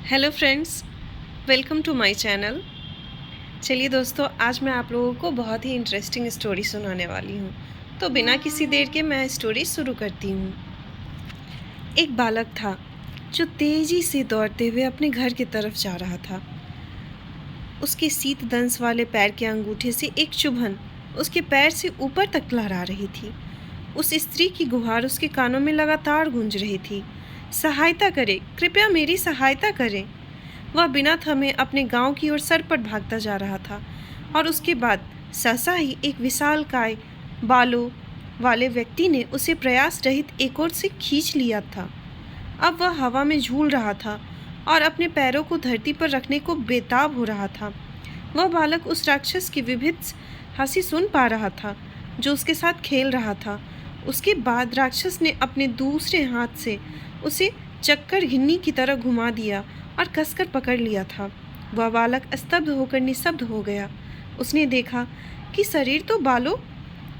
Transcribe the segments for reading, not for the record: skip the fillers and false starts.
Hello friends, welcome to my channel. चलिए दोस्तों, आज मैं आप लोगों को बहुत ही इंटरेस्टिंग स्टोरी सुनाने वाली हूँ। तो बिना किसी देर के मैं स्टोरी शुरू करती हूँ। एक बालक था जो तेज़ी से दौड़ते हुए अपने घर की तरफ जा रहा था। उसके शीत दंश वाले पैर के अंगूठे से एक चुभन उसके पैर से ऊपर तक लहरा रही थी। उस स्त्री की गुहार उसके कानों में लगातार गूंज रही थी, सहायता करें, कृपया मेरी सहायता करें। वह बिना थमे अपने गांव की ओर सरपट भागता जा रहा था और उसके बाद सहसा ही एक विशालकाय बालों वाले व्यक्ति ने उसे प्रयास रहित एक ओर से खींच लिया था। अब वह हवा में झूल रहा था और अपने पैरों को धरती पर रखने को बेताब हो रहा था। वह बालक उस राक्षस की विभत्स हंसी सुन पा रहा था जो उसके साथ खेल रहा था। उसके बाद राक्षस ने अपने दूसरे हाथ से उसे चक्कर घिन्नी की तरह घुमा दिया और कसकर पकड़ लिया था। वह बालक स्तब्ध होकर निशब्द हो गया। उसने देखा कि शरीर तो बालों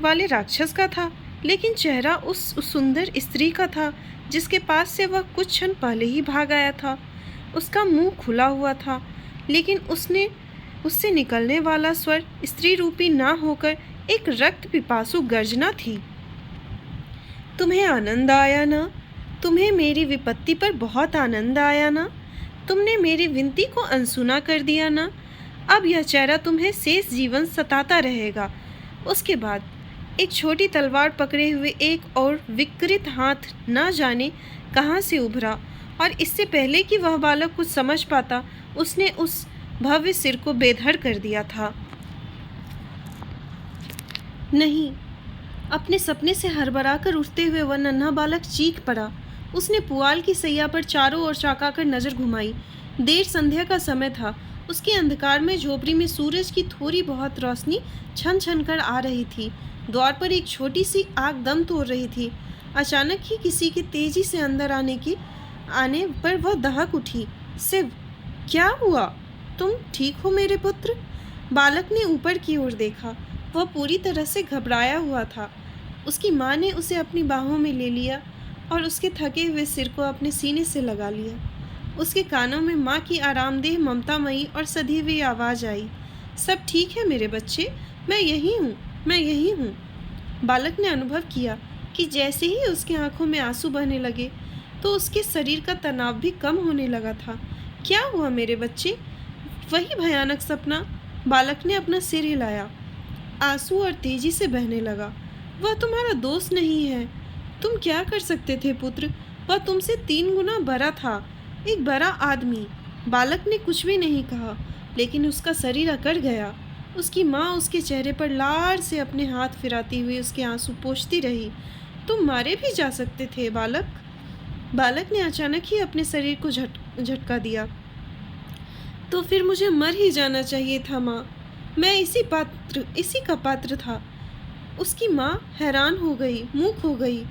वाले राक्षस का था, लेकिन चेहरा उस सुंदर स्त्री का था जिसके पास से वह कुछ क्षण पहले ही भाग आया था। उसका मुंह खुला हुआ था, लेकिन उससे निकलने वाला स्वर स्त्री रूपी ना होकर एक रक्त पिपासु गर्जना थी। तुम्हें आनंद आया ना? तुम्हें मेरी विपत्ति पर बहुत आनंद आया ना? तुमने मेरी विनती को अनसुना कर दिया ना? अब यह चेहरा तुम्हें शेष जीवन सताता रहेगा। उसके बाद एक छोटी तलवार पकड़े हुए एक और विकृत हाथ न जाने कहाँ से उभरा और इससे पहले कि वह बालक कुछ समझ पाता, उसने उस भव्य सिर को बेधड़ कर दिया था। नहीं, अपने सपने से हड़बड़ाकर उठते हुए वह नन्हा बालक चीख पड़ा। उसने पुआल की सैया पर चारों ओर चौंकाकर नजर घुमाई। देर संध्या का समय था। उसके अंधकार में झोपड़ी में सूरज की थोड़ी बहुत रोशनी छन छन कर आ रही थी। द्वार पर एक छोटी सी आग दम तोड़ रही थी। अचानक ही किसी के तेजी से अंदर आने पर वह दहक उठी। शिव, क्या हुआ? तुम ठीक हो मेरे पुत्र? बालक ने ऊपर की ओर देखा। वह पूरी तरह से घबराया हुआ था। उसकी माँ ने उसे अपनी बाहों में ले लिया और उसके थके हुए सिर को अपने सीने से लगा लिया। उसके कानों में माँ की आरामदेह ममतामयी और सधी हुई आवाज़ आई, सब ठीक है मेरे बच्चे, मैं यही हूँ, मैं यही हूँ। बालक ने अनुभव किया कि जैसे ही उसकी आंखों में आंसू बहने लगे तो उसके शरीर का तनाव भी कम होने लगा था। क्या हुआ मेरे बच्चे? वही भयानक सपना? बालक ने अपना सिर हिलाया। आंसू और तेजी से बहने लगा। वह तुम्हारा दोस्त नहीं है। तुम क्या कर सकते थे पुत्र? वह तुमसे 3 गुना बड़ा था, एक बड़ा आदमी। बालक ने कुछ भी नहीं कहा, लेकिन उसका शरीर अकड़ गया। उसकी माँ उसके चेहरे पर लार से अपने हाथ फिराती हुई उसके आंसू पोंछती रही। तुम मारे भी जा सकते थे बालक। बालक ने अचानक ही अपने शरीर को झटका दिया। तो फिर मुझे मर ही जाना चाहिए था माँ। मैं इसी का पात्र था। उसकी माँ हैरान हो गई, मूक हो गई।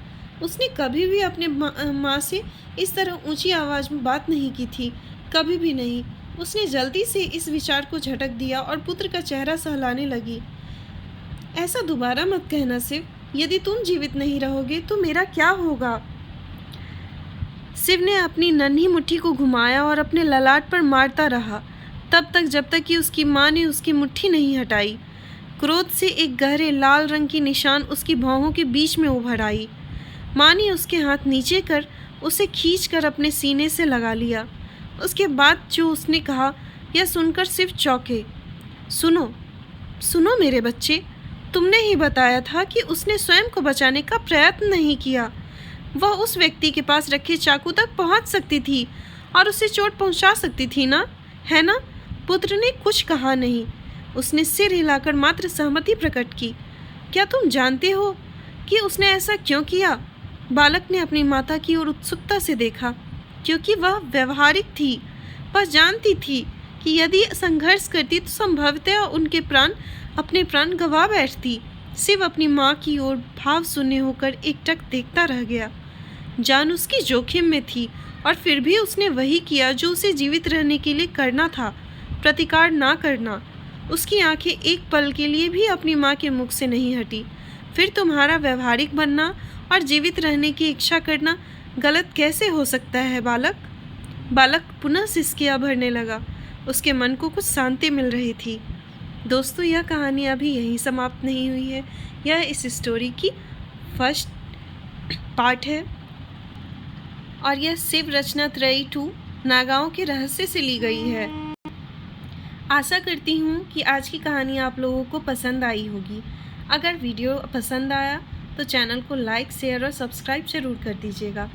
उसने कभी भी अपने माँ से इस तरह ऊंची आवाज़ में बात नहीं की थी, कभी भी नहीं। उसने जल्दी से इस विचार को झटक दिया और पुत्र का चेहरा सहलाने लगी। ऐसा दोबारा मत कहना शिव, यदि तुम जीवित नहीं रहोगे तो मेरा क्या होगा? शिव ने अपनी नन्ही मुट्ठी को घुमाया और अपने ललाट पर मारता रहा, तब तक जब तक कि उसकी माँ ने उसकी मुट्ठी नहीं हटाई। क्रोध से एक गहरे लाल रंग की निशान उसकी भौहों के बीच में उभर आई। माँ ने उसके हाथ नीचे कर उसे खींचकर अपने सीने से लगा लिया। उसके बाद जो उसने कहा यह सुनकर शिव चौंके। सुनो, सुनो मेरे बच्चे, तुमने ही बताया था कि उसने स्वयं को बचाने का प्रयत्न नहीं किया। वह उस व्यक्ति के पास रखे चाकू तक पहुंच सकती थी और उसे चोट पहुंचा सकती थी ना, है ना? पुत्र ने कुछ कहा नहीं। उसने सिर हिलाकर मात्र सहमति प्रकट की। क्या तुम जानते हो कि उसने ऐसा क्यों किया? बालक ने अपनी माता की ओर उत्सुकता से देखा। क्योंकि वह व्यवहारिक थी। वह जानती थी कि यदि संघर्ष करती तो संभवतः अपने प्राण गंवा बैठती। शिव अपनी माँ की ओर भाव शून्य होकर एकटक देखता रह गया। जान उसकी जोखिम में थी और फिर भी उसने वही किया जो उसे जीवित रहने के लिए करना था, प्रतिकार ना करना। उसकी आंखें एक पल के लिए भी अपनी माँ के मुख से नहीं हटी। फिर तुम्हारा व्यवहारिक बनना और जीवित रहने की इच्छा करना गलत कैसे हो सकता है बालक? बालक पुनः सिसकियाँ भरने लगा। उसके मन को कुछ शांति मिल रही थी। दोस्तों, यह कहानी अभी यहीं समाप्त नहीं हुई है। यह इस स्टोरी की फर्स्ट पार्ट है और यह शिव रचना त्रयी 2 नागाओं के रहस्य से ली गई है। आशा करती हूँ कि आज की कहानी आप लोगों को पसंद आई होगी। अगर वीडियो पसंद आया तो चैनल को लाइक, शेयर और सब्सक्राइब ज़रूर कर दीजिएगा।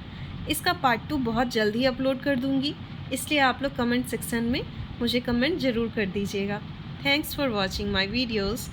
इसका पार्ट 2 बहुत जल्दी अपलोड कर दूँगी, इसलिए आप लोग कमेंट सेक्शन में मुझे कमेंट ज़रूर कर दीजिएगा। Thanks for watching my videos.